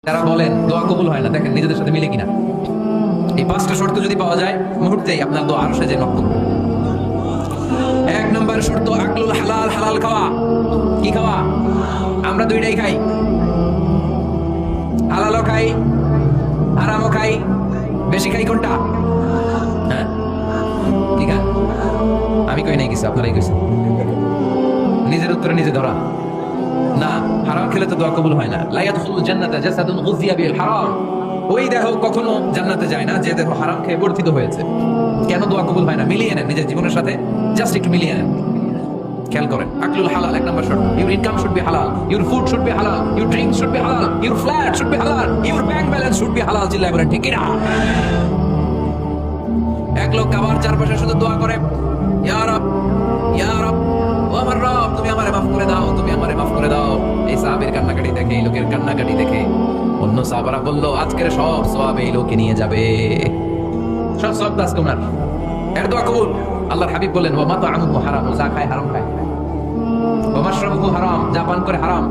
যারা বলেন দোয়া কবুল হয় না, দেখেন নিজেদের সাথে মিলে কিনা। এই পাঁচটা শর্ত যদি পাওয়া যায়, মুহূর্তেই আপনার দোয়া আরশে যে নক করবে। এক নম্বর শর্ত আকলুল হালাল, হালাল খাওয়া। কি খাওয়া? আমরা দুইটাই খাই, হালালও খাই হারামও খাই। বেশি খাই কোনটা? হ্যাঁ ঠিক আছে, আমি কই নাই কিছু, আপনারাই কইছেন। নিজের উত্তরে নিজে ধরা না। হারাম খেলে তো দোয়া কবুল হয় না। লা ইয়াদখুলুল জান্নাতা জাসাদুন গুযিয়া বিল হারাম। ওই দেহ কখনো জান্নাতে যায় না যে দেহ হারাম খেয়ে বর্ধিত হয়েছে। কেন দোয়া কবুল হয় না? মিলিয়ে নেন নিজের জীবনের সাথে, জাস্ট একটু মিলিয়ে নেন। খেয়াল করেন, আকলুল হালাল এক নম্বর শর্ত। ইউর ইনকাম শুড বি হালাল, ইউর ফুড শুড বি হালাল, ইউর ড্রিঙ্ক শুড বি হালাল, ইউর ফ্ল্যাট শুড বি হালাল, your bank balance should be হালাল। চিল্লায় বলেন ঠিক কিনা? এক লোক কাবার চারপাশে শুধু দোয়া করে, ইয়া রব, ইয়া রব, ও আমার রব, তুমি আমারে মাফ করে দাও, তুমি আমারে মাফ করে দাও। এই সাহাবীর কান্নাকাটি দেখে, এই লোকের কান্নাকাটি দেখে অন্য সাহাবারা বলল, আজকের সব সওয়াব এই লোকে নিয়ে যাবে, সব সওয়াব দাস তোমার। এর দোয়া কবুল। আল্লাহর হাবিব বলেন, ওয়া মাতআমুহু হারাম, যা খায় হারাম খায়, ওয়া মাশরাবুহু হারাম, যা পান করে হারাম,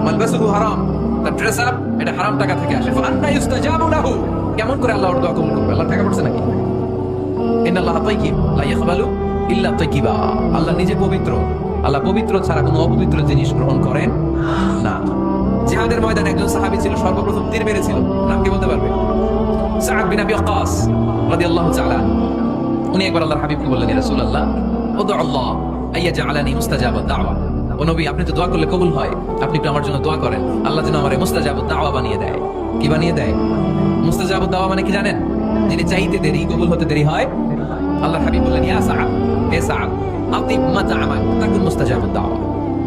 মালবাসুহু হারাম, তার ড্রেস আপ এটা হারাম টাকা থেকে আসে। ফাআন্না ইউস্তাজাবু লাহু, কেমন করে আল্লাহ ওর দোয়া কবুল করবে? আল্লাহ টাকা পড়ছে নাকি? ইন্নাল্লাহা তাইয়্যিব লা ইয়াকবালু ইল্লা তাইয়্যিবা। আল্লাহ নিজে পবিত্র, আল্লাহ পবিত্র ছাড়া কোনো অপবিত্র জিনিস গ্রহণ করেন না। জিহাদের ময়দানে একজন সাহাবী ছিল, সর্বপ্রথম তীর মেরেছিল। নাম কি বলতে পারবে? সাআদ বিন আবি ওয়াক্কাস রাদিয়াল্লাহু তাআলা। উনি একবার আল্লাহর হাবিবকে বললেন, ইয়া রাসূলুল্লাহ, উদু আল্লাহ আইয়াজআলানি মুস্তাজাবাদ দাওয়া। ও নবী, আপনি তো দোয়া করলে কবুল হয়, আপনি একটু আমার জন্য দোয়া করেন, আল্লাহ যেন আমারে মুস্তাজাবাদ দাওয়া বানিয়ে দেয়। কি বানিয়ে দেয়? মুস্তাজাবাদ দাওয়া মানে কি জানেন? যিনি চাইতে দেরি, কবুল হতে দেরি হয়। আল্লাহর হাবিব বললেন, ইয়া সাআদ, হে সাআদ, আতিব মাতআমাক তাকুন মুস্তাজাবাদ দাওয়া।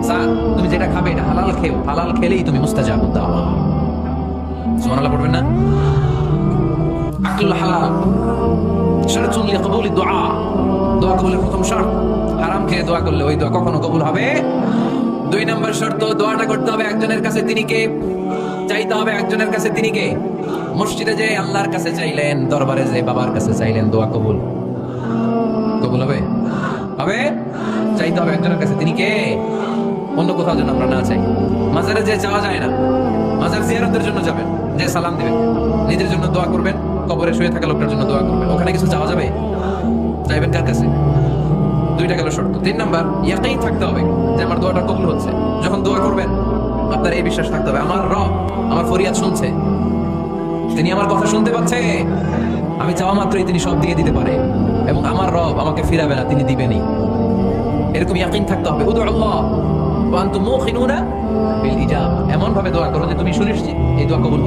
সাআদ, তুমি যেটা খাবে এটা হালাল খেও, হালাল খেলেই তুমি মুস্তাজাবাদ দাওয়া। সুবহানাল্লাহ পড়বেন না? আকলুল হালাল শারতুন লিকবুলি দুআ, দোয়া কবুলের প্রথম শর্ত। হারাম খেয়ে দোয়া করলে ওই দোয়া কখনো কবুল হবে? দুই নম্বর শর্ত, দোয়াটা করতে হবে একজনের কাছে, তিনি কে? চাইতে হবে একজনের কাছে, তিনি কে? মসজিদে যে আল্লাহর কাছে চাইলেন, দরবারে যে বাবার কাছে চাইলেন, দোয়া কবুল কবুল হবে? হবে? চাইতে হবে একজনের কাছে, তিনি কে? অন্য কোথাও যেন আমরা না চাই। মাজারে যে চাওয়া যায় না, মাজার জিয়ারতের জন্য যাবেন, যে সালাম দিবেন, নিজের জন্য দোয়া করবেন, কবরে শুয়ে থাকা লোকটার জন্য দোয়া করবেন। ওখানে কিছু চাওয়া যাবে? চাইবেন কার কাছে? দুইটা গেল শর্ত। তিন নাম্বার, ইয়াকিন থাকতে হবে যে আমার দোয়াটা কবুল হচ্ছে। যখন দোয়া করবেন আপনার এই বিশ্বাস থাকতে হবে, আমার রব আমার ফরিয়াদ শুনছে, তিনি আমার কথা শুনতে পাচ্ছে, আমি চাওয়া মাত্রই তিনি সব দিয়ে দিতে পারে, এবং আমার রব আমাকে ফিরাবে না, তিনি দিবেনই। এরকম ইয়াকিন থাকতে হবে। উদু আল্লাহ ওয়া আনতুম মুখিনুনা বিল ইজাবা, এমন ভাবে দোয়া করো যে তুমি সুনিশ্চিত এই দোয়া কবুল।